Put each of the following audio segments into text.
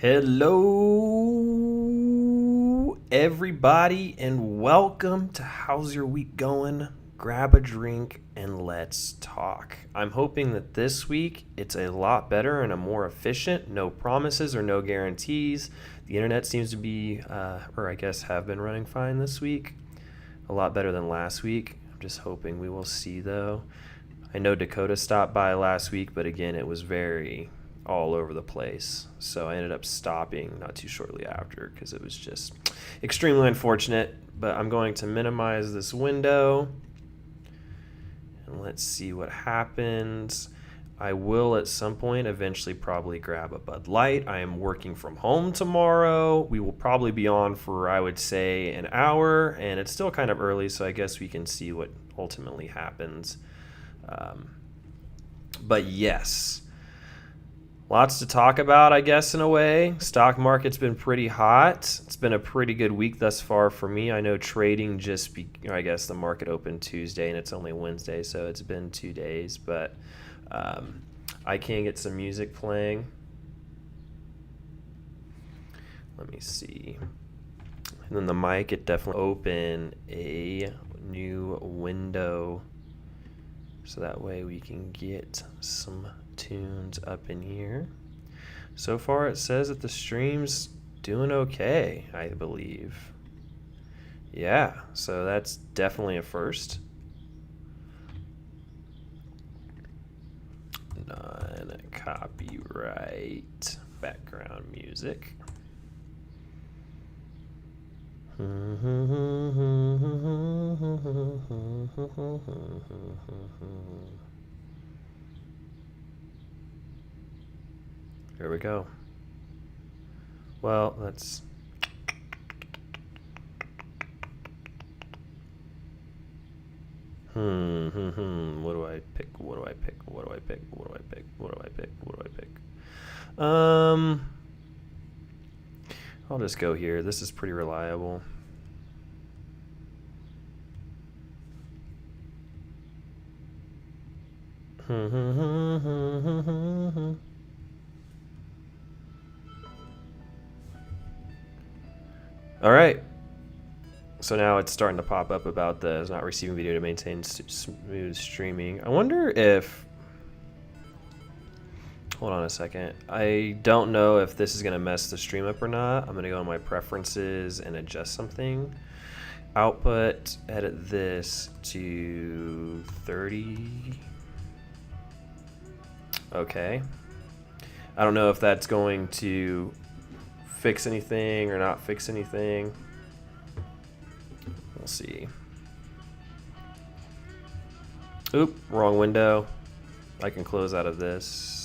Hello, everybody, and welcome to How's Your Week Going? Grab a drink and let's talk. I'm hoping that this week it's a lot better and a more efficient. No promises or no guarantees. The internet seems to be, or I guess have been running fine this week. A lot better than last week. I'm just hoping we will see, though. I know Dakota stopped by last week, but again, it was very all over the place. So I ended up stopping not too shortly after because it was just extremely unfortunate. But I'm going to minimize this window and let's see what happens. I will at some point eventually probably grab a Bud Light. I am working from home tomorrow. We will probably be on for, I would say, an hour, and it's still kind of early, so I guess we can see what ultimately happens. But yes, lots to talk about, I guess, in a way. Stock market's been pretty hot. It's been a pretty good week thus far for me. I know trading I guess the market opened Tuesday and it's only Wednesday, so it's been 2 days. But I can get some music playing. Let me see. And then the mic, it definitely open a new window so that way we can get some tunes up in here. So far it says that the stream's doing okay, I believe. Yeah, so that's definitely a first. Non-copyright background music. There we go. Well, let's... What do I pick? What do I pick? What do I pick? What do I pick? What do I pick? What do I pick? I'll just go here. This is pretty reliable. All right. So now it's starting to pop up about the is not receiving video to maintain smooth streaming. I wonder if... Hold on a second. I don't know if this is going to mess the stream up or not. I'm going to go on my preferences and adjust something. Output, edit this to 30. Okay. I don't know if that's going to fix anything or not fix anything. We'll see. Oop, wrong window. I can close out of this.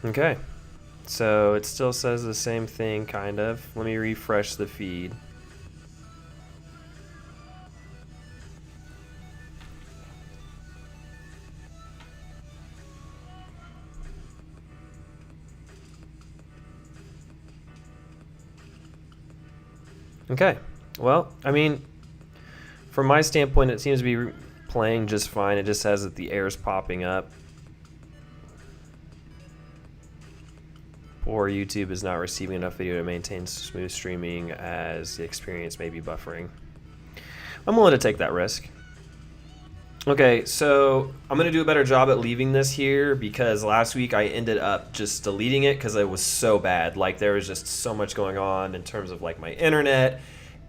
Okay. So it still says the same thing, kind of. Let me refresh the feed. Okay. Well, I mean, from my standpoint, it seems to be playing just fine. It just says that the air's popping up. Or YouTube is not receiving enough video to maintain smooth streaming as the experience may be buffering. I'm willing to take that risk. Okay, so I'm going to do a better job at leaving this here because last week I ended up just deleting it because it was so bad. Like there was just so much going on in terms of like my internet.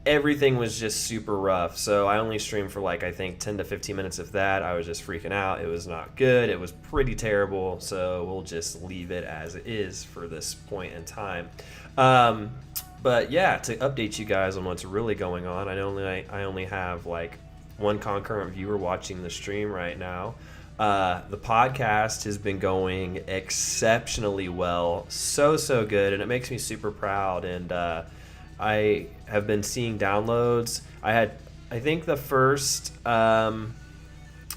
Everything was just super rough. So I only streamed for like I think 10 to 15 minutes of that. I was just freaking out. It was not good. It was pretty terrible. So we'll just leave it as it is for this point in time. But yeah, to update you guys on what's really going on, I only have like one concurrent viewer watching the stream right now. The podcast has been going exceptionally well, so good, and it makes me super proud. And I have been seeing downloads. I think the first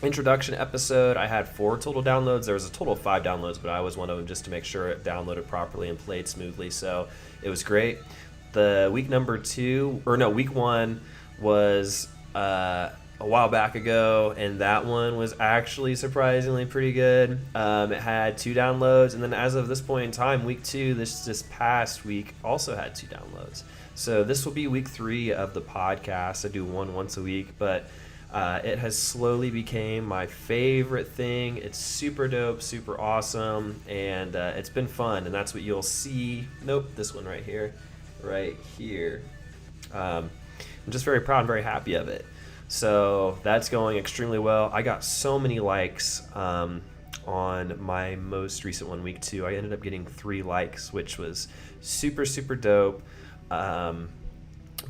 introduction episode, I had 4 total downloads. There was a total of 5 downloads, but I was one of them just to make sure it downloaded properly and played smoothly. So it was great. The week number 2, or no, week 1 was a while back ago, and that one was actually surprisingly pretty good. It had 2 downloads, and then as of this point in time, week 2, this past week, also had 2 downloads. So this will be week 3 of the podcast. I do one once a week, but it has slowly became my favorite thing. It's super dope, super awesome, and it's been fun, and that's what you'll see. Nope, this one right here. I'm just very proud and very happy of it. So that's going extremely well. I got so many likes on my most recent one, week 2. I ended up getting 3 likes, which was super, super dope.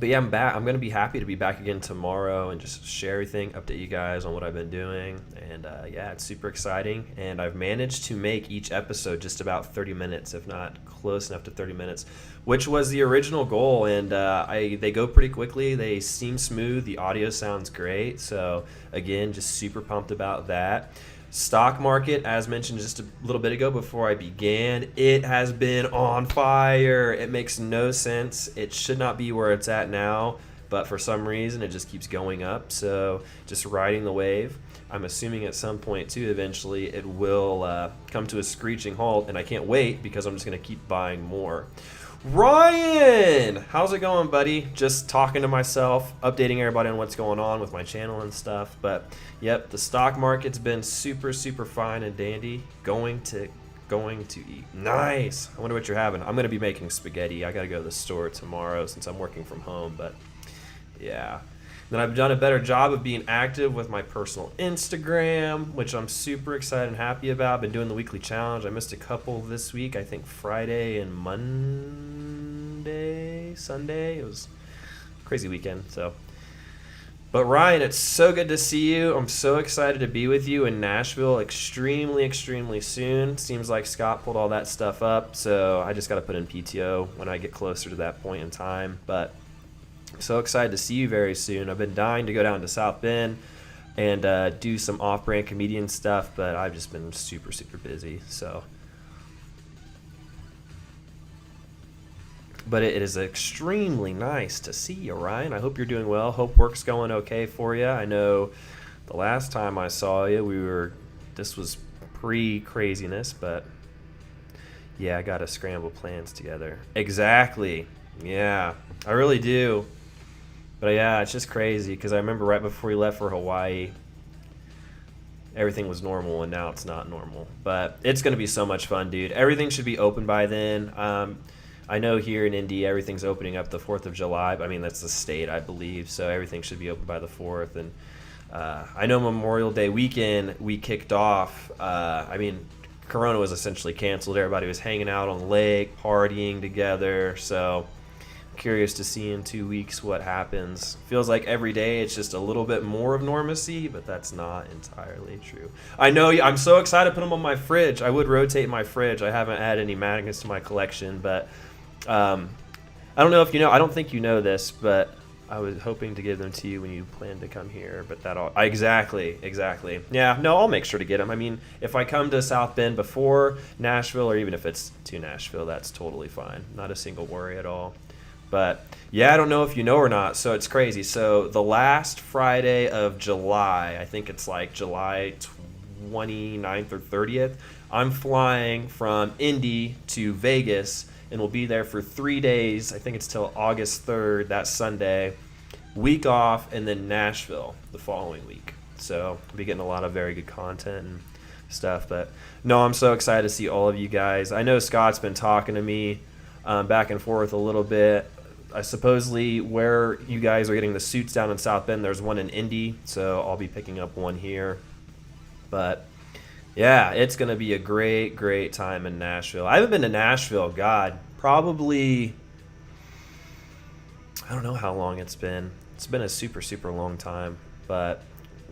But yeah, I'm back. I'm going to be happy to be back again tomorrow and just share everything, update you guys on what I've been doing. And yeah, it's super exciting. And I've managed to make each episode just about 30 minutes, if not close enough to 30 minutes, which was the original goal. And they go pretty quickly. They seem smooth. The audio sounds great. So again, just super pumped about that. Stock market, as mentioned just a little bit ago before I began, it has been on fire. It makes no sense. It should not be where it's at now, but for some reason it just keeps going up. So just riding the wave. I'm assuming at some point too, eventually it will come to a screeching halt, and I can't wait because I'm just going to keep buying more. Ryan, how's it going, buddy? Just talking to myself, updating everybody on what's going on with my channel and stuff. But yep, the stock market's been super, super fine and dandy. Going to eat. Nice. I wonder what you're having. I'm gonna be making spaghetti. I gotta go to the store tomorrow since I'm working from home. But yeah. Then I've done a better job of being active with my personal Instagram, which I'm super excited and happy about. I've been doing the weekly challenge. I missed a couple this week. I think Friday and Sunday. It was a crazy weekend. But Ryan, it's so good to see you. I'm so excited to be with you in Nashville extremely, extremely soon. Seems like Scott pulled all that stuff up, so I just got to put in PTO when I get closer to that point in time. But I'm so excited to see you very soon. I've been dying to go down to South Bend and do some off-brand comedian stuff, but I've just been super, super busy. But it is extremely nice to see you, Ryan. I hope you're doing well. Hope work's going okay for you. I know the last time I saw you, this was pre-craziness, but yeah, I got to scramble plans together. Exactly. Yeah, I really do. But yeah, it's just crazy because I remember right before we left for Hawaii, everything was normal, and now it's not normal. But it's going to be so much fun, dude. Everything should be open by then. I know here in Indy, everything's opening up the 4th of July. I mean, that's the state, I believe. So everything should be open by the 4th. And I know Memorial Day weekend, we kicked off. Corona was essentially canceled. Everybody was hanging out on the lake, partying together. So curious to see in 2 weeks what happens. Feels like every day it's just a little bit more of normacy, but that's not entirely true. I know, I'm so excited to put them on my fridge. I would rotate my fridge. I haven't added any magnets to my collection, but I don't know if you know. I don't think you know this, but I was hoping to give them to you when you planned to come here, but exactly. Yeah, no, I'll make sure to get them. I mean, if I come to South Bend before Nashville, or even if it's to Nashville, that's totally fine. Not a single worry at all. But yeah, I don't know if you know or not, so it's crazy. So the last Friday of July, I think it's like July 29th or 30th, I'm flying from Indy to Vegas, and we'll be there for 3 days. I think it's till August 3rd, that Sunday. Week off, and then Nashville the following week. So I'll be getting a lot of very good content and stuff. But no, I'm so excited to see all of you guys. I know Scott's been talking to me back and forth a little bit. Supposedly where you guys are getting the suits down in South Bend, there's one in Indy, so I'll be picking up one here. But yeah, it's going to be a great, great time in Nashville. I haven't been to Nashville, God, probably, I don't know how long it's been. It's been a super, super long time, but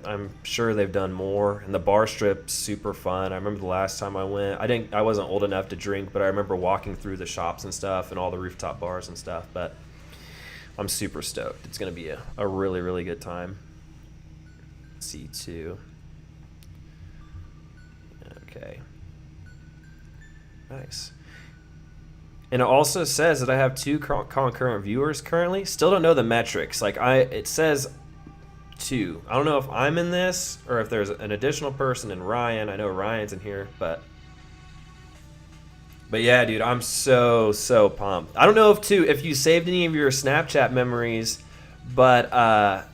I'm sure they've done more. And the bar strip's super fun. I remember the last time I went, I wasn't old enough to drink, but I remember walking through the shops and stuff and all the rooftop bars and stuff. But I'm super stoked. It's going to be a really, really good time. C2. Okay. Nice. And it also says that I have two concurrent viewers currently. Still don't know the metrics. Like it says two. I don't know if I'm in this or if there's an additional person in Ryan. I know Ryan's in here, but yeah, dude, I'm so pumped. I don't know if you saved any of your Snapchat memories, but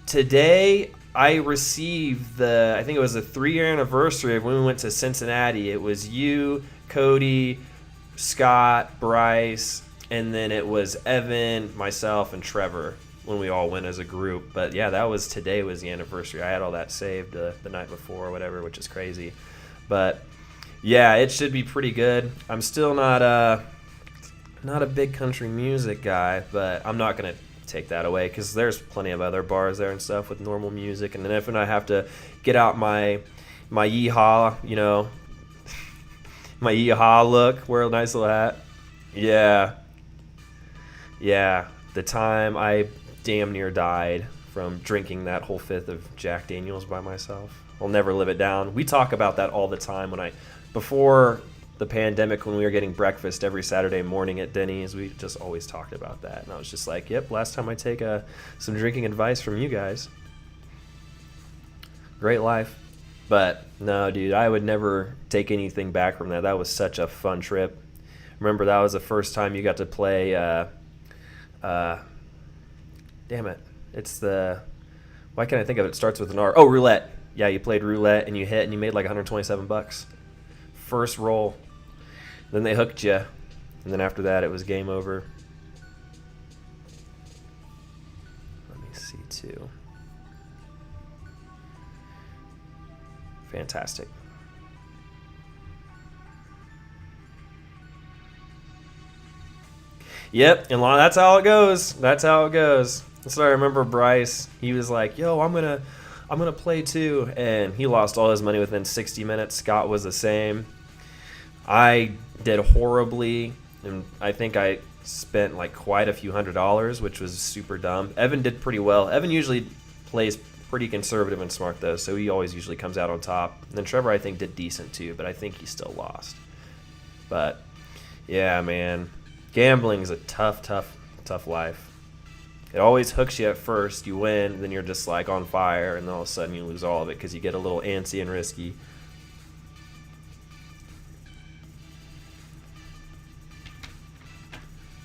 today I received I think it was the 3-year anniversary of when we went to Cincinnati. It was you, Cody, Scott, Bryce, and then it was Evan, myself, and Trevor when we all went as a group. But yeah, today was the anniversary. I had all that saved the night before or whatever, which is crazy. But yeah, it should be pretty good. I'm still not a big country music guy, but I'm not gonna take that away because there's plenty of other bars there and stuff with normal music. And then if I have to get out my yeehaw, my yeehaw look, wear a nice little hat. Yeah. The time I damn near died from drinking that whole fifth of Jack Daniels by myself. I'll never live it down. We talk about that all the time. Before the pandemic, when we were getting breakfast every Saturday morning at Denny's, we just always talked about that. And I was just like, yep, last time I take some drinking advice from you guys. Great life. But no, dude, I would never take anything back from that. That was such a fun trip. Remember, that was the first time you got to play, damn it. Why can't I think of it? It starts with an R. Oh, roulette. Yeah, you played roulette and you hit and you made like $127. First roll. Then they hooked you. And then after that, it was game over. Let me see, too. Fantastic. Yep, and that's how it goes. That's what I remember. Bryce, he was like, "Yo, I'm gonna play too," and he lost all his money within 60 minutes. Scott was the same. I did horribly, and I think I spent like quite a few $100s, which was super dumb. Evan did pretty well. Evan usually plays pretty conservative and smart though, so he always usually comes out on top. And then Trevor, I think, did decent too, but I think he still lost. But yeah, man, gambling is a tough life. It always hooks you at first. You win, then you're just like on fire, and then all of a sudden you lose all of it because you get a little antsy and risky.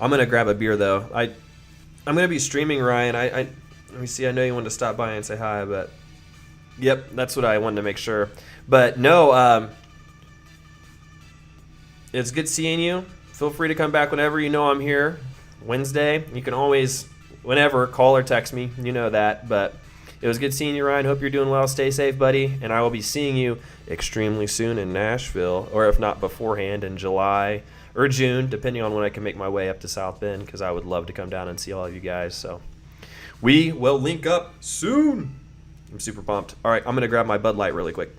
I'm gonna grab a beer though. I'm gonna be streaming, Ryan. Let me see. I know you wanted to stop by and say hi, but yep, that's what I wanted to make sure. But no, it's good seeing you. Feel free to come back whenever. You know I'm here. Wednesday. You can always, whenever, call or text me. You know that. But it was good seeing you, Ryan. Hope you're doing well. Stay safe, buddy. And I will be seeing you extremely soon in Nashville, or if not beforehand, in July or June, depending on when I can make my way up to South Bend, because I would love to come down and see all of you guys. So we will link up soon. I'm super pumped. All right, I'm going to grab my Bud Light really quick.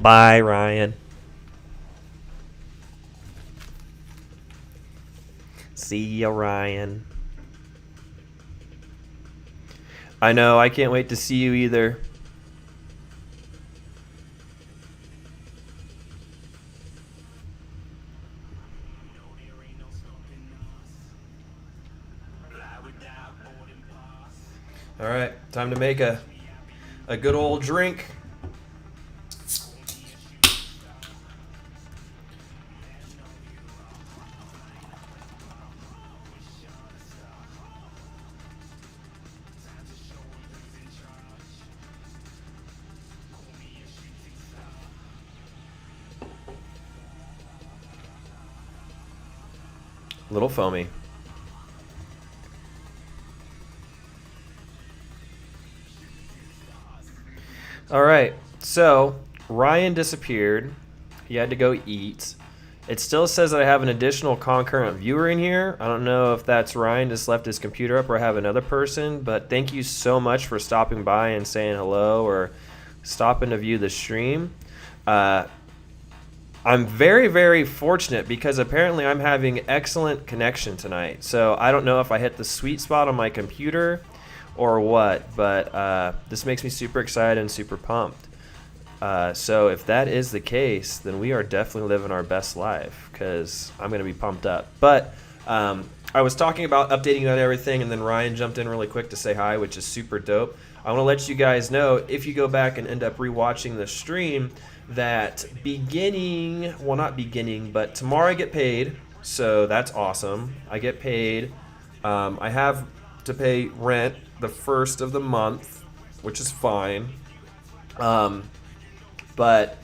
Bye, Ryan. See ya, Ryan. I know, I can't wait to see you either. All right, time to make a good old drink. Little foamy. All right, so Ryan disappeared. He had to go eat. It still says that I have an additional concurrent viewer in here. I don't know if that's Ryan just left his computer up or I have another person, but thank you so much for stopping by and saying hello or stopping to view the stream. I'm very, very fortunate because apparently I'm having excellent connection tonight. So I don't know if I hit the sweet spot on my computer or what, but this makes me super excited and super pumped. So if that is the case, then we are definitely living our best life because I'm going to be pumped up. But I was talking about updating on everything, and then Ryan jumped in really quick to say hi, which is super dope. I want to let you guys know, if you go back and end up rewatching the stream, that but tomorrow I get paid, so that's awesome. I get paid. I have to pay rent the first of the month, which is fine. But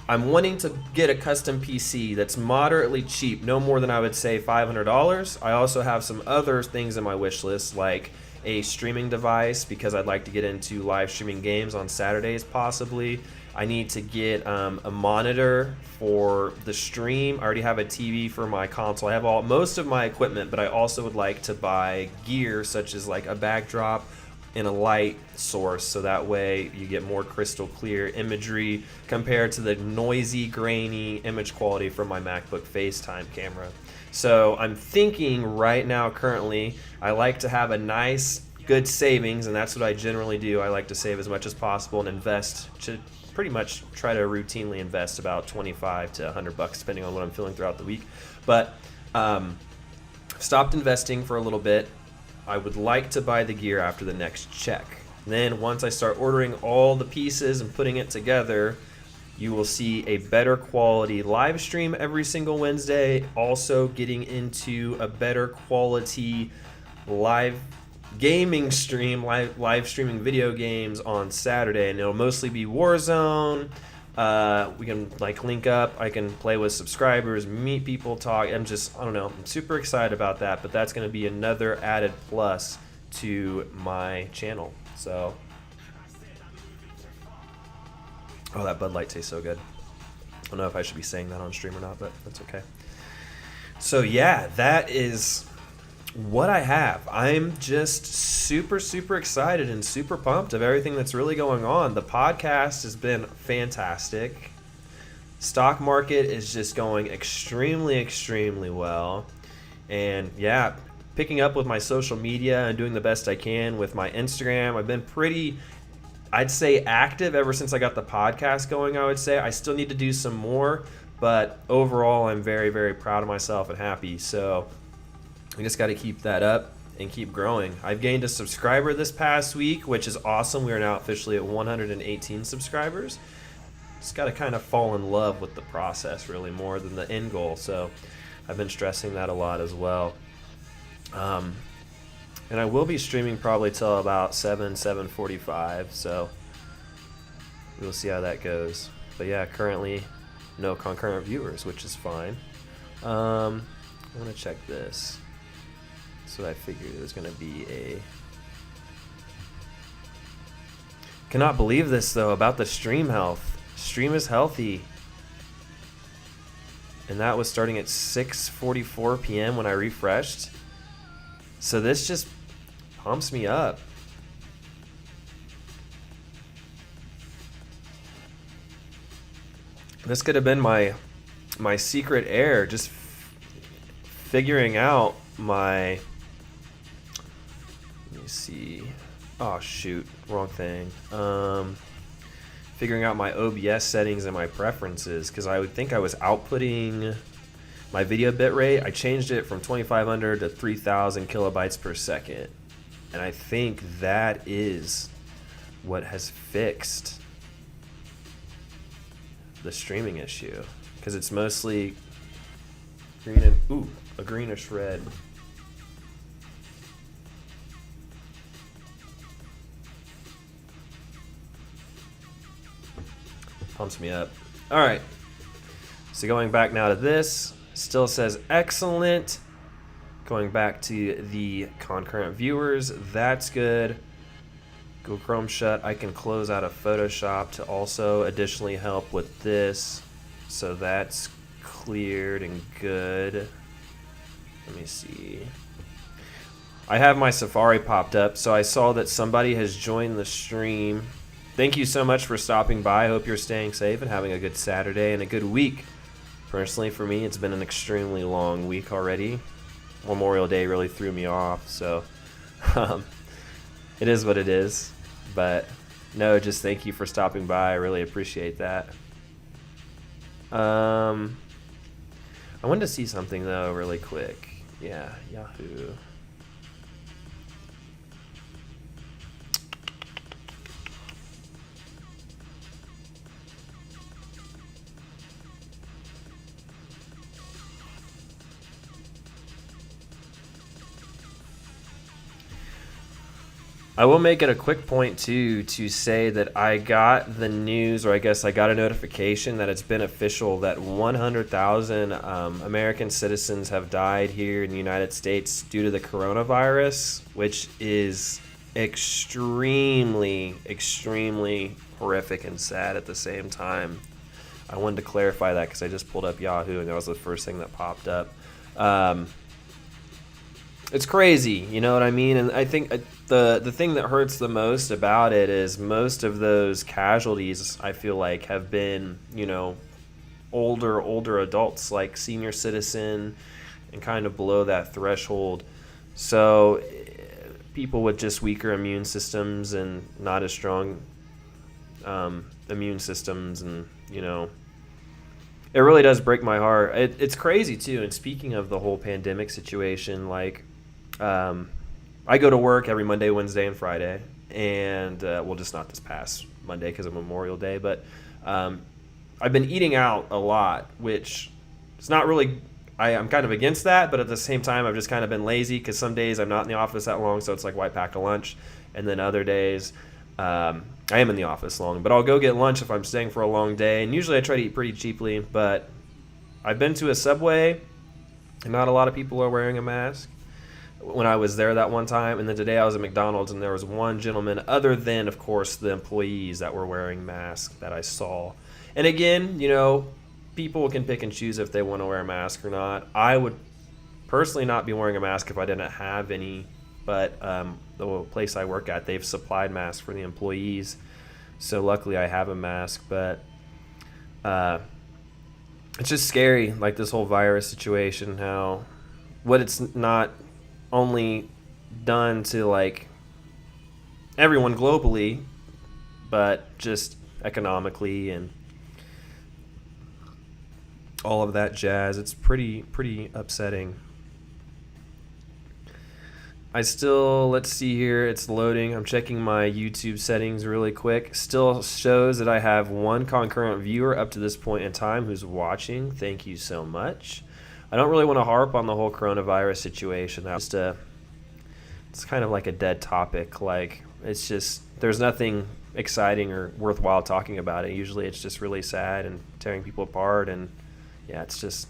I'm wanting to get a custom PC that's moderately cheap, no more than I would say $500. I also have some other things in my wish list, like a streaming device, because I'd like to get into live streaming games on Saturdays possibly. I need to get a monitor for the stream. I already have a TV for my console. I have most of my equipment, but I also would like to buy gear such as like a backdrop and a light source, so that way you get more crystal clear imagery compared to the noisy, grainy image quality from my MacBook FaceTime camera. So I'm thinking right now, currently, I like to have a nice, good savings, and that's what I generally do. I like to save as much as possible and invest, to pretty much try to routinely invest about $25 to $100 depending on what I'm feeling throughout the week. But stopped investing for a little bit. I would like to buy the gear after the next check. Then once I start ordering all the pieces and putting it together, you will see a better quality live stream every single Wednesday. Also getting into a better quality live gaming stream, live streaming video games on Saturday, and it'll mostly be Warzone. We can like link up. I can play with subscribers, meet people, talk. I don't know. I'm super excited about that, but that's going to be another added plus to my channel. So, oh, that Bud Light tastes so good. I don't know if I should be saying that on stream or not, but that's okay. So yeah, that is what I have. I'm just super, super excited and super pumped of everything that's really going on. The podcast has been fantastic. Stock market is just going extremely, extremely well. And yeah, picking up with my social media and doing the best I can with my Instagram. I've been pretty, I'd say, active ever since I got the podcast going, I would say. I still need to do some more, but overall I'm very, very proud of myself and happy. So we just got to keep that up and keep growing. I've gained a subscriber this past week, which is awesome. We are now officially at 118 subscribers. Just got to kind of fall in love with the process really more than the end goal. So I've been stressing that a lot as well. And I will be streaming probably till about 7:45. So we'll see how that goes. But yeah, currently no concurrent viewers, which is fine. I'm going to check this. So I figured it was going to be a... Cannot believe this, though, about the stream health. Stream is healthy. And that was starting at 6:44 p.m. when I refreshed. So this just pumps me up. This could have been my secret air, just figuring out my... Let me see. Oh shoot, wrong thing. Figuring out my OBS settings and my preferences, because I would think I was outputting my video bitrate. I changed it from 2500 to 3000 kilobytes per second, and I think that is what has fixed the streaming issue, because it's mostly green and a greenish red. Pumps me up. All right. So going back now to this, still says excellent. Going back to the concurrent viewers, that's good. Google Chrome shut. I can close out of Photoshop to also additionally help with this. So that's cleared and good. Let me see. I have my Safari popped up, so I saw that somebody has joined the stream. thank you so much for stopping by. I hope you're staying safe and having a good Saturday and a good week. Personally, for me, it's been an extremely long week already. Memorial Day really threw me off, so um, it is what it is. But no, just thank you for stopping by. I really appreciate that. I wanted to see something though really quick. Yeah, Yahoo. I will make it a quick point too to say that I got the news, or I guess I got a notification that it's been official that 100,000 American citizens have died here in the United States due to the coronavirus, which is extremely, extremely horrific and sad at the same time. I wanted to clarify that because I just pulled up Yahoo and that was the first thing that popped up. It's crazy, you know what I mean? And I think the thing that hurts the most about it is most of those casualties, I feel like, have been, older adults, like senior citizen and kind of below that threshold. So people with just weaker immune systems and not as strong immune systems, and, it really does break my heart. It's crazy, too. And speaking of the whole pandemic situation, like, I go to work every Monday, Wednesday, and Friday, and just not this past Monday because of Memorial Day, but I've been eating out a lot, which is not really, I'm kind of against that, but at the same time, I've just kind of been lazy because some days I'm not in the office that long, so it's like, why pack a lunch? And then other days, I am in the office long, but I'll go get lunch if I'm staying for a long day, and usually I try to eat pretty cheaply, but I've been to a Subway, and not a lot of people are wearing a mask when I was there that one time. And then today I was at McDonald's and there was one gentleman, other than, of course, the employees that were wearing masks that I saw. And again, people can pick and choose if they want to wear a mask or not. I would personally not be wearing a mask if I didn't have any, but the place I work at, they've supplied masks for the employees. So luckily I have a mask, but it's just scary, like this whole virus situation, how what it's not only done to like everyone globally, but just economically and all of that jazz. It's pretty upsetting. Let's see here, it's loading. I'm checking my YouTube settings really quick. Still shows that I have one concurrent viewer up to this point in time who's watching. Thank you so much. I don't really want to harp on the whole coronavirus situation. It's kind of like a dead topic. Like, it's just, there's nothing exciting or worthwhile talking about it. Usually it's just really sad and tearing people apart. And yeah, it's just,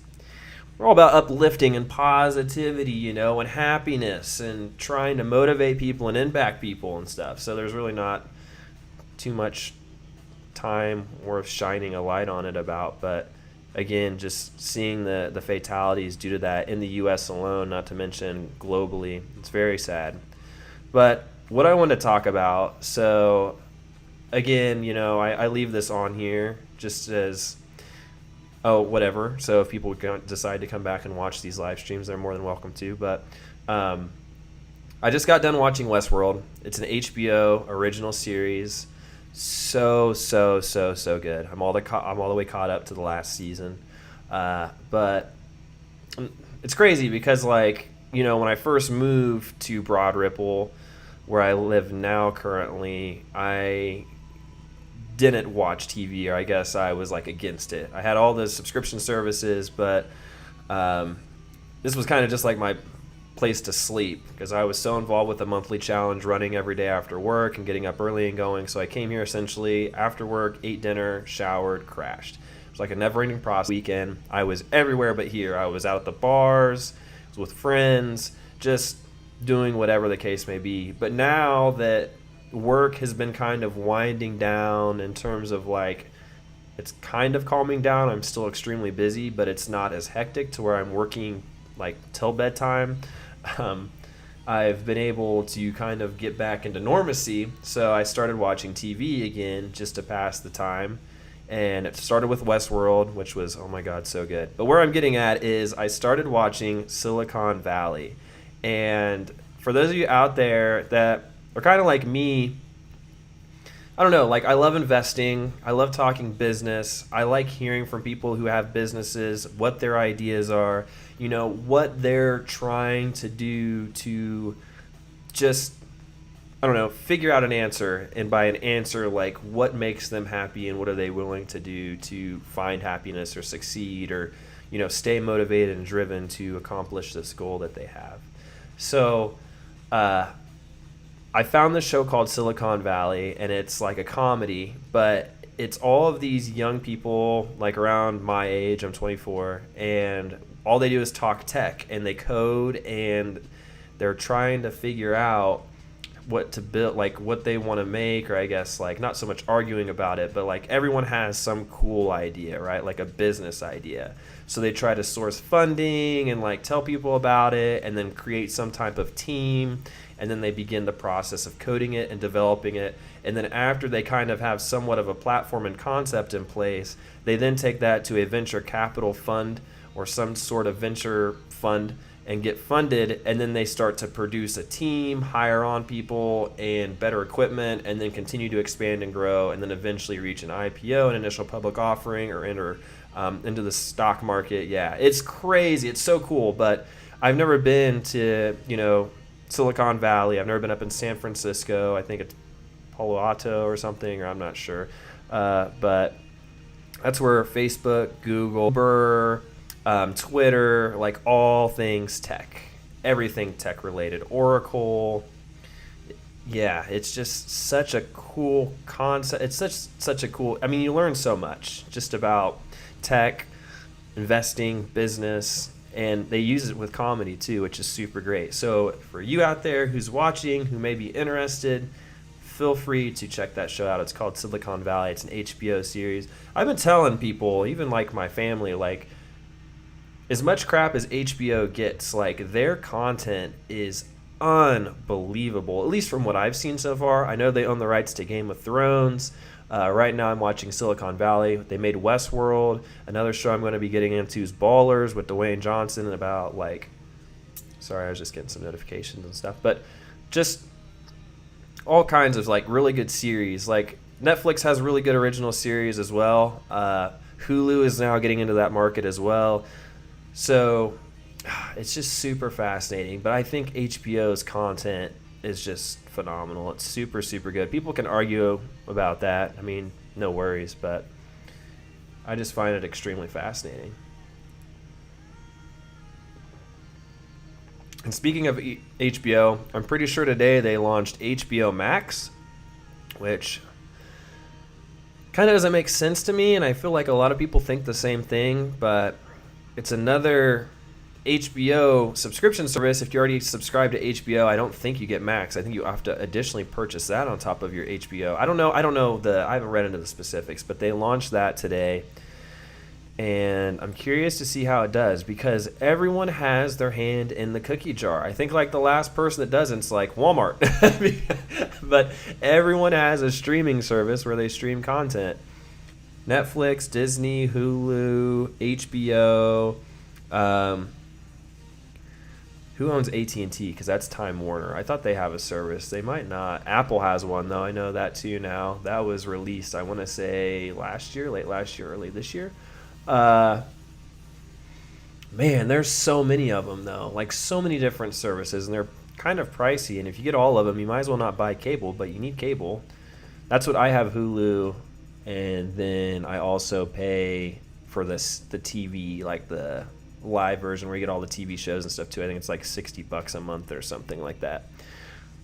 we're all about uplifting and positivity, and happiness and trying to motivate people and impact people and stuff. So there's really not too much time worth shining a light on it about. But again, just seeing the fatalities due to that in the U.S. alone, not to mention globally, it's very sad. But what I want to talk about, so again, I leave this on here just as, whatever. So if people decide to come back and watch these live streams, they're more than welcome to. But I just got done watching Westworld. It's an HBO original series. So good. I'm all the way caught up to the last season, but it's crazy because, like, when I first moved to Broad Ripple, where I live now currently, I didn't watch TV, or I guess I was like against it. I had all the subscription services, but this was kind of just like my place to sleep because I was so involved with the monthly challenge, running every day after work and getting up early and going. So I came here essentially after work, ate dinner, showered, crashed. It was like a never-ending process. Weekend, I was everywhere but here. I was out at the bars, I was with friends, just doing whatever the case may be. But now that work has been kind of winding down in terms of like, it's kind of calming down. I'm still extremely busy, but it's not as hectic to where I'm working like till bedtime. I've been able to kind of get back into normacy. So I started watching TV again just to pass the time. And it started with Westworld, which was, oh my God, so good. But where I'm getting at is I started watching Silicon Valley. And for those of you out there that are kind of like me, I don't know, like I love investing. I love talking business. I like hearing from people who have businesses, what their ideas are, what they're trying to do to just, I don't know, figure out an answer. And by an answer, like what makes them happy and what are they willing to do to find happiness or succeed or, stay motivated and driven to accomplish this goal that they have. So, I found this show called Silicon Valley, and it's like a comedy, but it's all of these young people, like around my age, I'm 24, and all they do is talk tech, and they code, and they're trying to figure out what to build, like what they want to make, or I guess like not so much arguing about it, but like everyone has some cool idea, right? Like a business idea. So they try to source funding and like tell people about it and then create some type of team. And then they begin the process of coding it and developing it. And then after they kind of have somewhat of a platform and concept in place, they then take that to a venture capital fund or some sort of venture fund and get funded. And then they start to produce a team, hire on people and better equipment, and then continue to expand and grow, and then eventually reach an IPO, an initial public offering, or enter into the stock market. Yeah, it's crazy. It's so cool. But I've never been to, Silicon Valley. I've never been up in San Francisco. I think it's Palo Alto or something, or I'm not sure. But that's where Facebook, Google, Uber, Twitter, like all things tech, everything tech related, Oracle. Yeah, it's just such a cool concept. It's such a cool, I mean, you learn so much just about tech, investing, business, and they use it with comedy too, which is super great. So for you out there who's watching, who may be interested, feel free to check that show out. It's called Silicon Valley. It's an HBO series. I've been telling people, even like my family, like as much crap as HBO gets, like their content is unbelievable, at least from what I've seen so far. I know they own the rights to Game of Thrones. Right now I'm watching Silicon Valley. They made Westworld. Another show I'm going to be getting into is Ballers with Dwayne Johnson about sorry, I was just getting some notifications and stuff. But just all kinds of like really good series. Like Netflix has really good original series as well. Hulu is now getting into that market as well. So it's just super fascinating. But I think HBO's content is just phenomenal. It's super, super good. People can argue about that. I mean, no worries, but I just find it extremely fascinating. And speaking of HBO, I'm pretty sure today they launched HBO Max, which kind of doesn't make sense to me, and I feel like a lot of people think the same thing, but it's another HBO subscription service. If you already subscribe to HBO, I don't think you get Max. I think you have to additionally purchase that on top of your HBO. I don't know I haven't read into the specifics, but they launched that today. And I'm curious to see how it does, because everyone has their hand in the cookie jar. I think like the last person that doesn't is like Walmart. But everyone has a streaming service where they stream content. Netflix, Disney, Hulu, HBO. Who owns AT&T? Because that's Time Warner. I thought they have a service. They might not. Apple has one, though. I know that, too, now. That was released, I want to say, last year, late last year, early this year. Man, there's so many of them, though. Like, so many different services, and they're kind of pricey. And if you get all of them, you might as well not buy cable, but you need cable. That's what I have, Hulu. And then I also pay for the TV, like the live version where you get all the TV shows and stuff too. I think it's like $60 a month or something like that.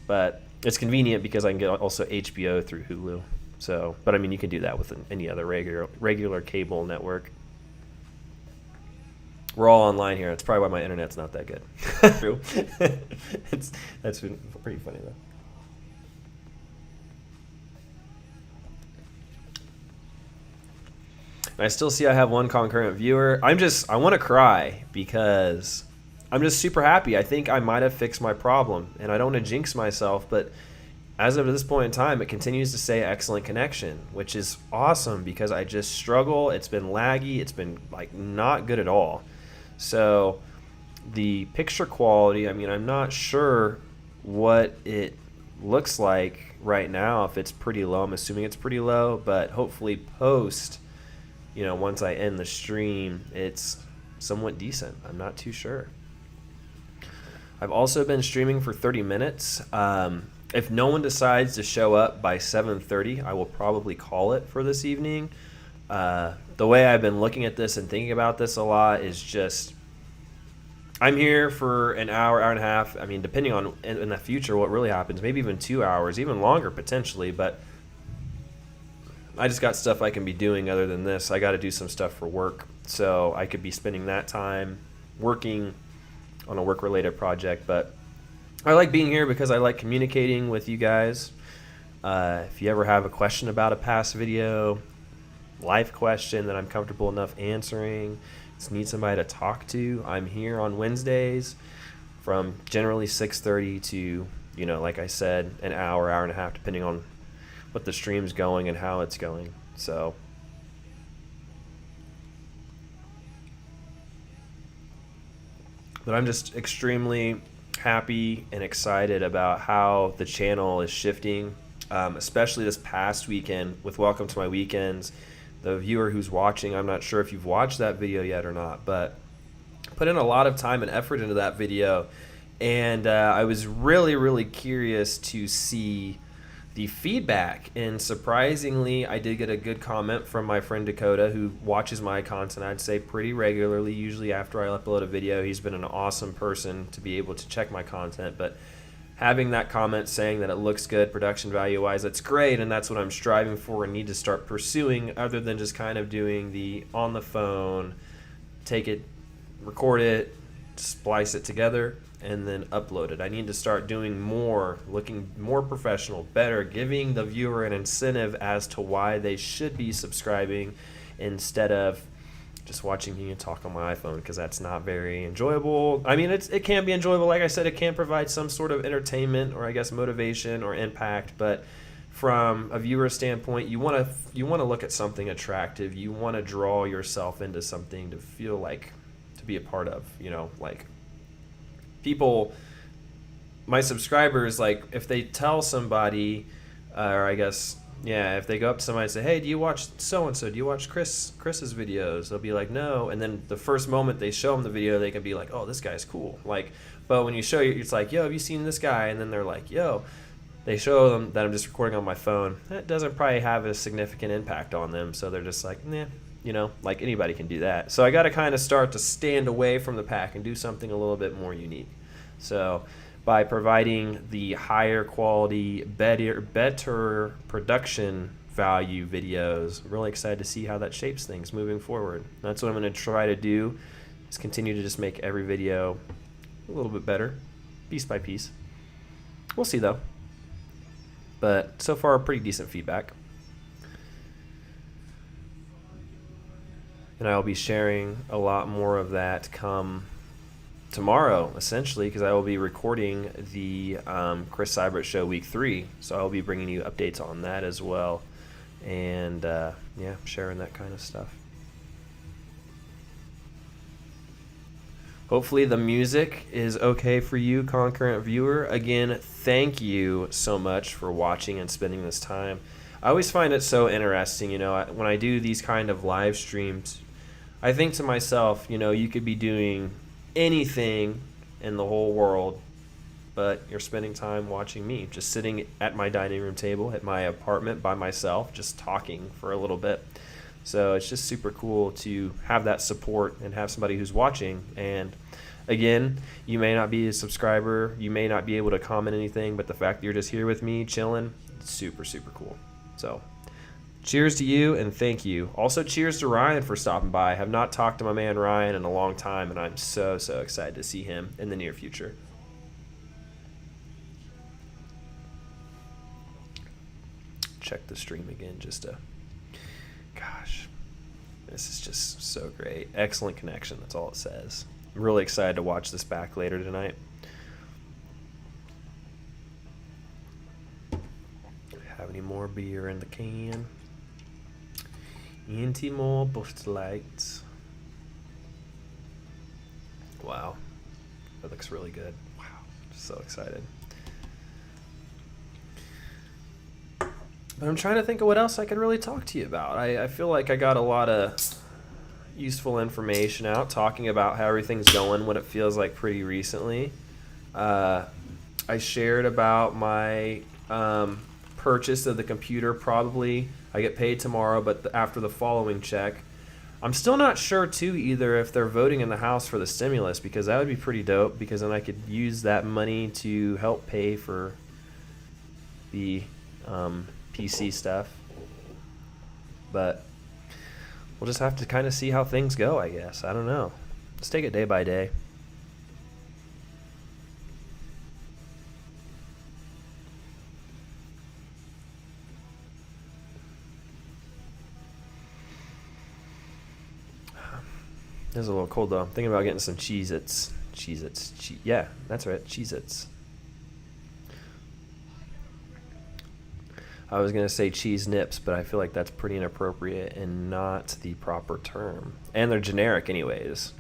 But it's convenient because I can get also HBO through Hulu. So, but I mean, you can do that with any other regular cable network. We're all online here. That's probably why my internet's not that good. True. That's been pretty funny though. I still see I have one concurrent viewer. I want to cry because I'm just super happy. I think I might have fixed my problem, and I don't want to jinx myself, but as of this point in time, it continues to say excellent connection, which is awesome because I just struggle. It's been laggy. It's been like not good at all. So the picture quality, I mean, I'm not sure what it looks like right now. If it's pretty low, I'm assuming it's pretty low, but hopefully post, once I end the stream, it's somewhat decent. I'm not too sure. I've also been streaming for 30 minutes. If no one decides to show up by 7:30, I will probably call it for this evening. The way I've been looking at this and thinking about this a lot is just, I'm here for an hour, hour and a half. I mean, depending on in the future what really happens, maybe even 2 hours, even longer potentially. But I just got stuff I can be doing other than this. I got to do some stuff for work. So I could be spending that time working on a work-related project. But I like being here because I like communicating with you guys. If you ever have a question about a past video, life question that I'm comfortable enough answering, just need somebody to talk to, I'm here on Wednesdays from generally 6:30 to, like I said, an hour, hour and a half, depending on what the stream's going and how it's going. So but I'm just extremely happy and excited about how the channel is shifting, especially this past weekend with Welcome to My Weekends. The viewer who's watching, I'm not sure if you've watched that video yet or not, but put in a lot of time and effort into that video, and I was really, really curious to see the feedback. And surprisingly, I did get a good comment from my friend Dakota, who watches my content, I'd say pretty regularly, usually after I upload a video. He's been an awesome person to be able to check my content, but having that comment saying that it looks good production value wise, that's great, and that's what I'm striving for and need to start pursuing, other than just kind of doing the on the phone, take it, record it, splice it together, and then upload it. I need to start doing more, looking more professional, better, giving the viewer an incentive as to why they should be subscribing instead of just watching me talk on my iPhone, because that's not very enjoyable. I mean, it can be enjoyable. Like I said, it can provide some sort of entertainment or I guess motivation or impact, but from a viewer standpoint, you want to look at something attractive. You want to draw yourself into something to feel like to be a part of, like people, my subscribers, like if they tell somebody, or I guess, yeah, if they go up to somebody and say, hey, do you watch so-and-so? Do you watch Chris's videos? They'll be like, no. And then the first moment they show them the video, they can be like, oh, this guy's cool. Like, but when you show you, it's like, yo, have you seen this guy? And then they're like, yo, they show them that I'm just recording on my phone. That doesn't probably have a significant impact on them. So they're just like, nah, like anybody can do that. So I got to kind of start to stand away from the pack and do something a little bit more unique. So by providing the higher quality, better production value videos, I'm really excited to see how that shapes things moving forward. That's what I'm going to try to do, is continue to just make every video a little bit better, piece by piece. We'll see though. But so far, pretty decent feedback. And I'll be sharing a lot more of that come tomorrow, essentially, because I will be recording the Chris Seibert Show Week 3. So I'll be bringing you updates on that as well. And, yeah, sharing that kind of stuff. Hopefully the music is okay for you, concurrent viewer. Again, thank you so much for watching and spending this time. I always find it so interesting, when I do these kind of live streams, I think to myself, you could be doing anything in the whole world, but you're spending time watching me, just sitting at my dining room table at my apartment by myself, just talking for a little bit. So it's just super cool to have that support and have somebody who's watching. And again, you may not be a subscriber, you may not be able to comment anything, but the fact that you're just here with me chilling, it's super, super cool. So cheers to you and thank you. Also, cheers to Ryan for stopping by. I have not talked to my man Ryan in a long time, and I'm so excited to see him in the near future. Check the stream again just to... Gosh, this is just so great. Excellent connection, that's all it says. I'm really excited to watch this back later tonight. Have any more beer in the can? Any more Busch Lights? Wow, that looks really good. Wow, so excited. But I'm trying to think of what else I could really talk to you about. I feel like I got a lot of useful information out, talking about how everything's going, what it feels like pretty recently. I shared about my purchase of the computer. Probably I get paid tomorrow, but after the following check. I'm still not sure, too, either if they're voting in the House for the stimulus, because that would be pretty dope, because then I could use that money to help pay for the PC stuff. But we'll just have to kind of see how things go, I guess. I don't know. Let's take it day by day. It's a little cold, though. I'm thinking about getting some Cheez-Its. Yeah, that's right, Cheez-Its. I was going to say cheese nips, but I feel like that's pretty inappropriate and not the proper term. And they're generic anyways.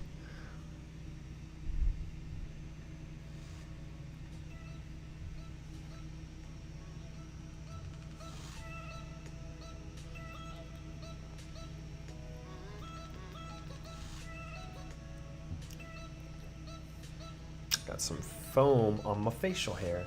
Got some foam on my facial hair.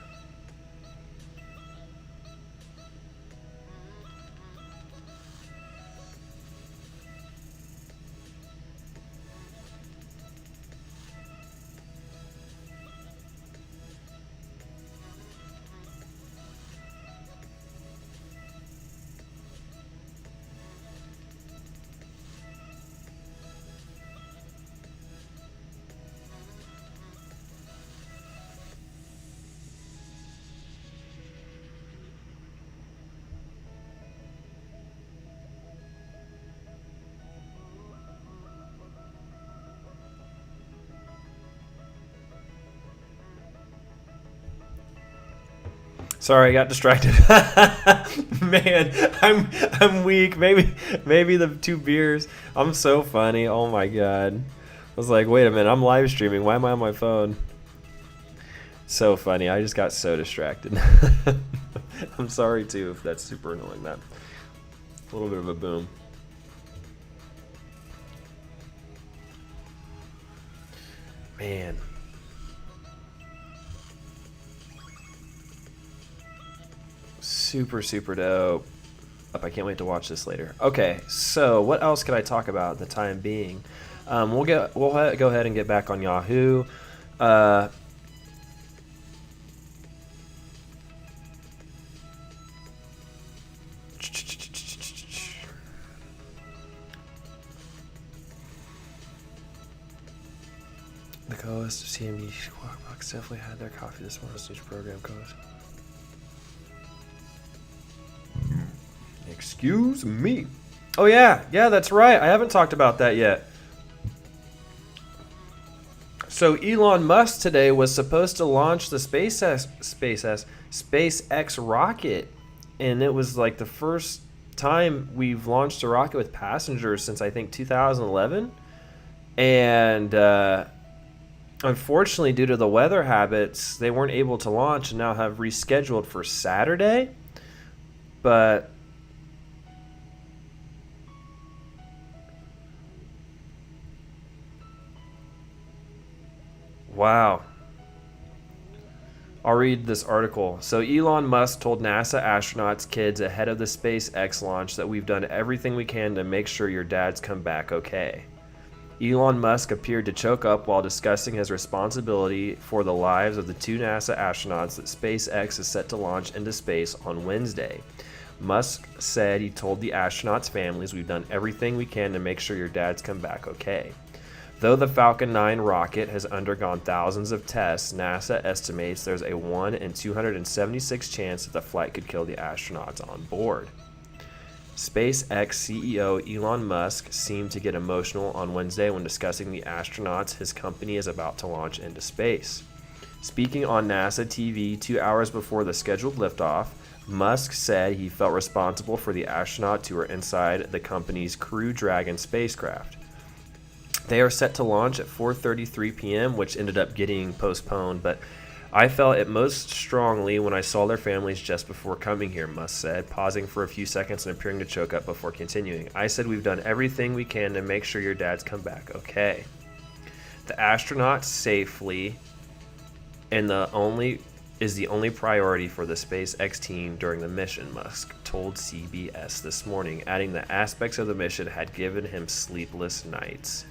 Sorry, I got distracted. Man, I'm weak. Maybe the 2 beers. I'm so funny. Oh my god. I was like, wait a minute, I'm live streaming. Why am I on my phone? So funny. I just got so distracted. I'm sorry too if that's super annoying. That a little bit of a boom. Man. Super dope. I can't wait to watch this later. Okay, so what else could I talk about at the time being? We'll go ahead and get back on Yahoo. The co-host of CMB Squawk Box definitely had their coffee this morning. News program co-host. Excuse me. Oh yeah, that's right. I haven't talked about that yet. So Elon Musk today was supposed to launch the SpaceX rocket, and it was like the first time we've launched a rocket with passengers since I think 2011. And unfortunately, due to the weather habits, they weren't able to launch and now have rescheduled for Saturday. But wow. I'll read this article. So Elon Musk told NASA astronauts' kids ahead of the SpaceX launch that we've done everything we can to make sure your dads come back okay. Elon Musk appeared to choke up while discussing his responsibility for the lives of the 2 NASA astronauts that SpaceX is set to launch into space on Wednesday. Musk said he told the astronauts' families, "We've done everything we can to make sure your dads come back okay." Though the Falcon 9 rocket has undergone thousands of tests, NASA estimates there's a 1 in 276 chance that the flight could kill the astronauts on board. SpaceX CEO Elon Musk seemed to get emotional on Wednesday when discussing the astronauts his company is about to launch into space. Speaking on NASA TV 2 hours before the scheduled liftoff, Musk said he felt responsible for the astronauts who were inside the company's Crew Dragon spacecraft. They are set to launch at 4:33 p.m., which ended up getting postponed, but I felt it most strongly when I saw their families just before coming here, Musk said, pausing for a few seconds and appearing to choke up before continuing. I said we've done everything we can to make sure your dads come back okay. The astronauts safely and the only priority for the SpaceX team during the mission, Musk told CBS this morning, adding that aspects of the mission had given him sleepless nights.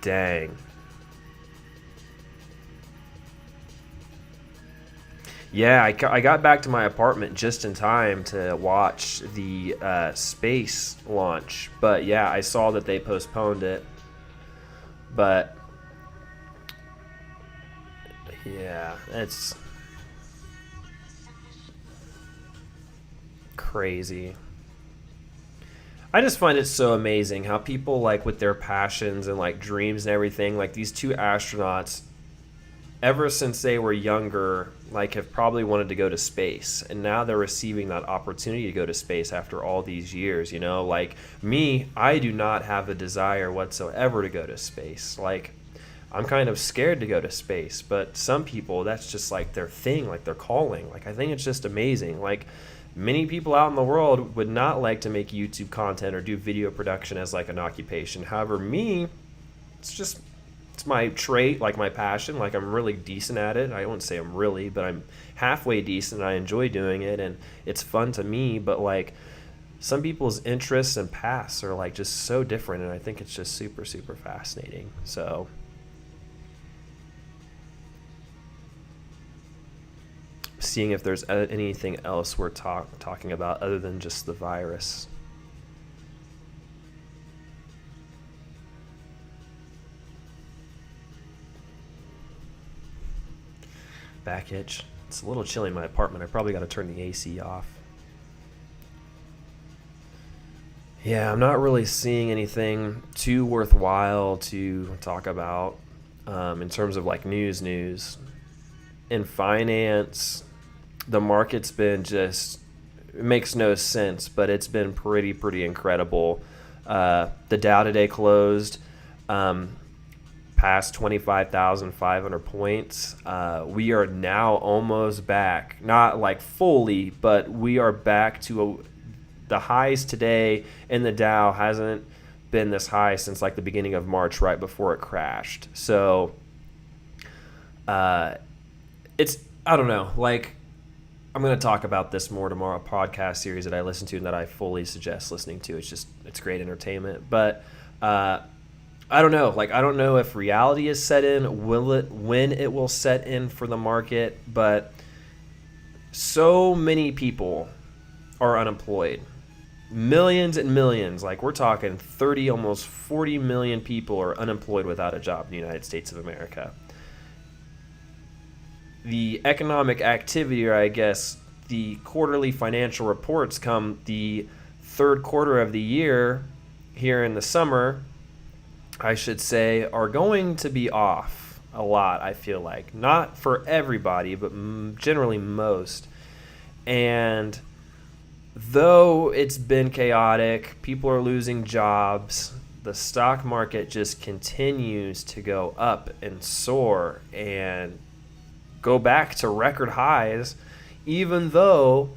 Dang. Yeah, I got back to my apartment just in time to watch the space launch. But yeah, I saw that they postponed it. But yeah, it's crazy. I just find it so amazing how people, like, with their passions and like dreams and everything, like these two astronauts, ever since they were younger, like, have probably wanted to go to space, and now they're receiving that opportunity to go to space after all these years. Like me, I do not have a desire whatsoever to go to space. Like, I'm kind of scared to go to space, but some people, that's just like their thing, like their calling. Like, I think it's just amazing. Like, many people out in the world would not like to make YouTube content or do video production as like an occupation. However, me, it's my trait, like my passion. Like, I'm really decent at it. I wouldn't say I'm really, but I'm halfway decent. I enjoy doing it, and it's fun to me. But like, some people's interests and paths are like just so different, and I think it's just super, super fascinating. So seeing if there's anything else we're talking about other than just the virus. Back itch. It's a little chilly in my apartment. I probably got to turn the AC off. Yeah, I'm not really seeing anything too worthwhile to talk about in terms of like news. In finance, the market's been just, it makes no sense, but it's been pretty incredible. The Dow today closed past 25,500 points. We are now almost back, not like fully, but we are back to the highs today in the Dow hasn't been this high since like the beginning of March, right before it crashed. So it's, I don't know, like, I'm going to talk about this more tomorrow, a podcast series that I listen to and that I fully suggest listening to. It's great entertainment. But I don't know. Like, I don't know if reality is set in, when it will set in for the market, but so many people are unemployed. Millions and millions, like we're talking 30, almost 40 million people are unemployed without a job in the United States of America. The economic activity, or I guess the quarterly financial reports come the third quarter of the year here in the summer, I should say, are going to be off a lot, I feel like. Not for everybody, but generally most. And though it's been chaotic, people are losing jobs, the stock market just continues to go up and soar and go back to record highs, even though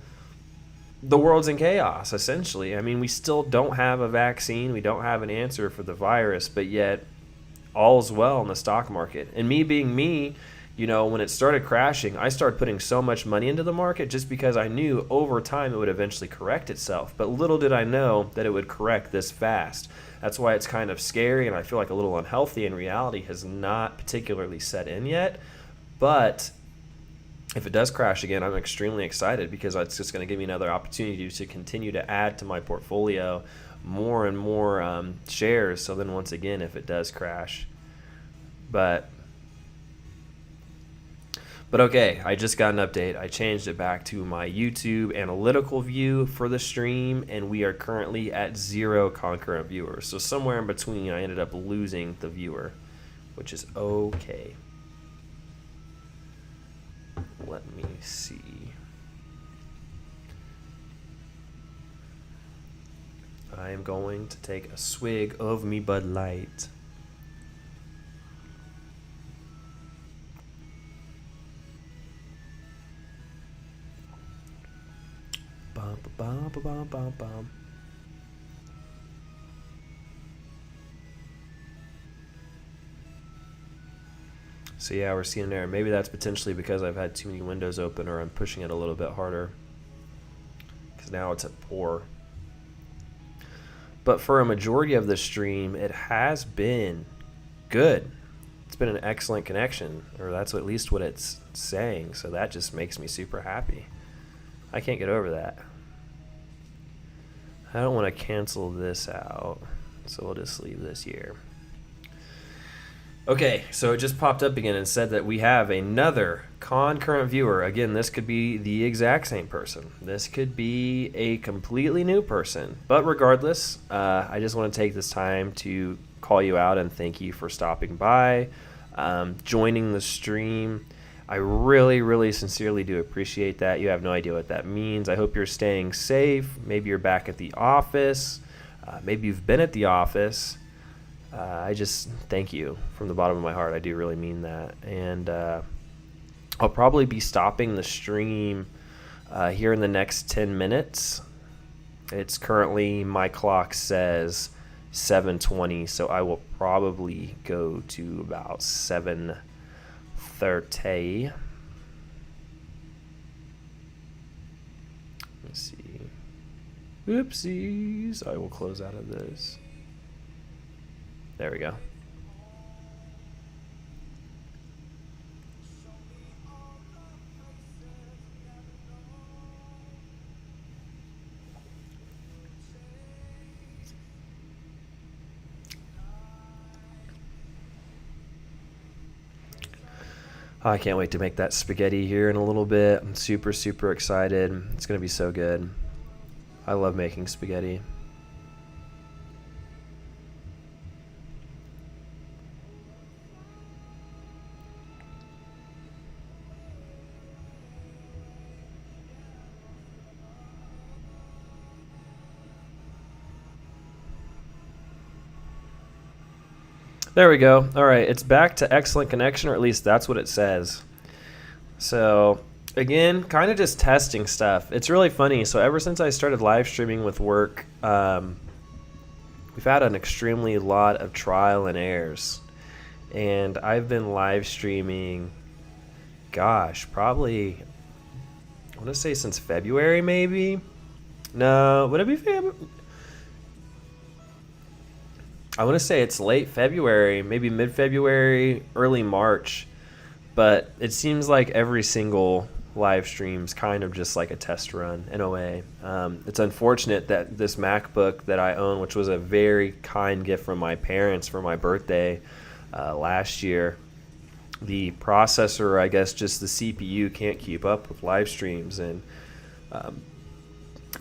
the world's in chaos, essentially. I mean, we still don't have a vaccine. We don't have an answer for the virus, but yet all's well in the stock market. And me being me, when it started crashing, I started putting so much money into the market just because I knew over time it would eventually correct itself. But little did I know that it would correct this fast. That's why it's kind of scary, and I feel like a little unhealthy, and reality has not particularly set in yet. But if it does crash again, I'm extremely excited because it's just going to give me another opportunity to continue to add to my portfolio more and more shares. So then once again, if it does crash. But But okay, I just got an update. I changed it back to my YouTube analytical view for the stream, and we are currently at 0 concurrent viewers. So somewhere in between, I ended up losing the viewer, which is okay. Let me see. I am going to take a swig of me Bud Light. Bum, bum, bum, bum, bum, bum. So yeah, we're seeing an error. Maybe that's potentially because I've had too many windows open, or I'm pushing it a little bit harder. Because now it's at poor. But for a majority of the stream, it has been good. It's been an excellent connection, or that's at least what it's saying. So that just makes me super happy. I can't get over that. I don't want to cancel this out, so we'll just leave this here. Okay, so it just popped up again and said that we have another concurrent viewer. Again, this could be the exact same person. This could be a completely new person. But regardless, I just want to take this time to call you out and thank you for stopping by, joining the stream. I really, really sincerely do appreciate that. You have no idea what that means. I hope you're staying safe. Maybe you're back at the office. Maybe you've been at the office. I just thank you from the bottom of my heart. I do really mean that. And I'll probably be stopping the stream here in the next 10 minutes. It's currently, my clock says 7:20, so I will probably go to about 7:30. Let's see. Oopsies. I will close out of this. There we go. I can't wait to make that spaghetti here in a little bit. I'm super, super excited. It's going to be so good. I love making spaghetti. There we go. All right, it's back to excellent connection, or at least that's what it says. So again, kind of just testing stuff. It's really funny. So ever since I started live streaming with work, we've had an extremely lot of trial and errors. And I've been live streaming, gosh, probably, I want to say since February maybe. No, would it be February? I want to say it's late February, maybe mid-February, early March, but it seems like every single live stream's kind of just like a test run in a way. It's unfortunate that this MacBook that I own, which was a very kind gift from my parents for my birthday last year, the processor, I guess just the CPU can't keep up with live streams, and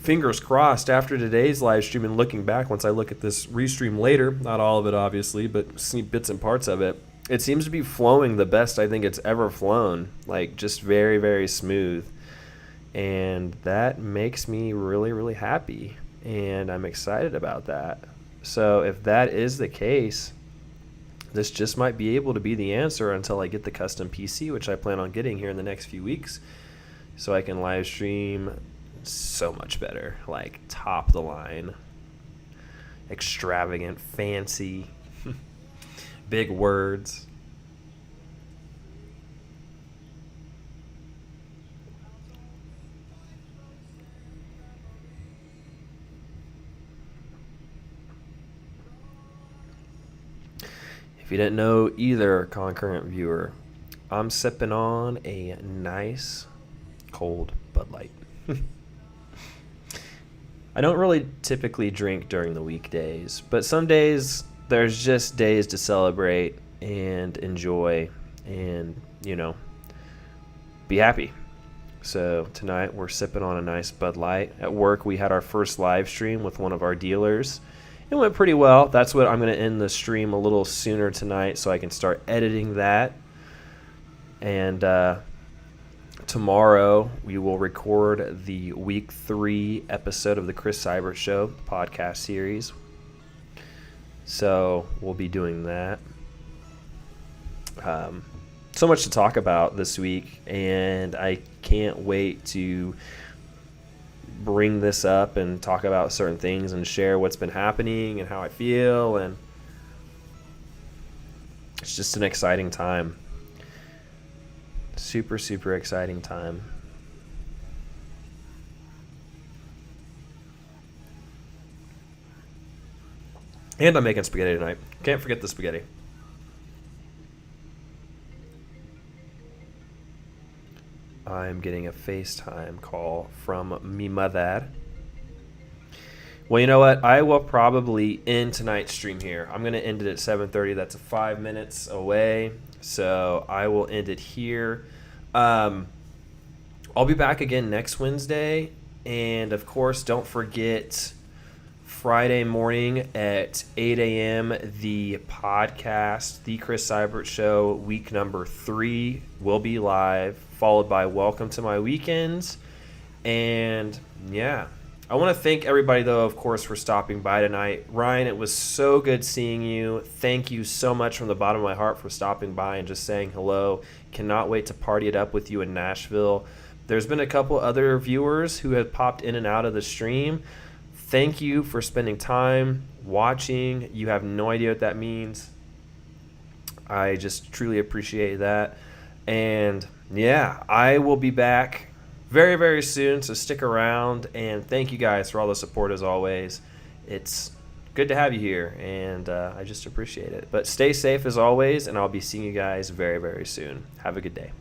fingers crossed after today's live stream and looking back, once I look at this restream later, not all of it obviously, but see bits and parts of it, it seems to be flowing the best I think it's ever flown, like just very, very smooth. And that makes me really, really happy, and I'm excited about that. So if that is the case, this just might be able to be the answer until I get the custom PC, which I plan on getting here in the next few weeks, so I can live stream so much better, like top the line, extravagant, fancy, big words. If you didn't know either, concurrent viewer, I'm sipping on a nice cold Bud Light. I don't really typically drink during the weekdays, but some days there's just days to celebrate and enjoy, and be happy. So tonight we're sipping on a nice Bud Light. At work we had our first live stream with one of our dealers. It went pretty well. That's what I'm going to end the stream a little sooner tonight so I can start editing that. And tomorrow we will record the week 3 episode of the Chris Seibert Show podcast series. So we'll be doing that. So much to talk about this week, and I can't wait to bring this up and talk about certain things and share what's been happening and how I feel, and it's just an exciting time. Super, super exciting time. And I'm making spaghetti tonight. Can't forget the spaghetti. I'm getting a FaceTime call from mi mother. Well, you know what? I will probably end tonight's stream here. I'm going to end it at 7:30. That's 5 minutes away. So I will end it here. I'll be back again next Wednesday. And, of course, don't forget Friday morning at 8 a.m., the podcast, The Chris Seibert Show, week number 3 will be live, followed by Welcome to My Weekends. And, yeah, I want to thank everybody, though, of course, for stopping by tonight. Ryan, it was so good seeing you. Thank you so much from the bottom of my heart for stopping by and just saying hello. Cannot wait to party it up with you in Nashville. There's been a couple other viewers who have popped in and out of the stream. Thank you for spending time watching. You have no idea what that means. I just truly appreciate that. And, yeah, I will be back very, very soon, so stick around. And thank you guys for all the support as always. It's good to have you here, and I just appreciate it. But stay safe as always, and I'll be seeing you guys very, very soon. Have a good day.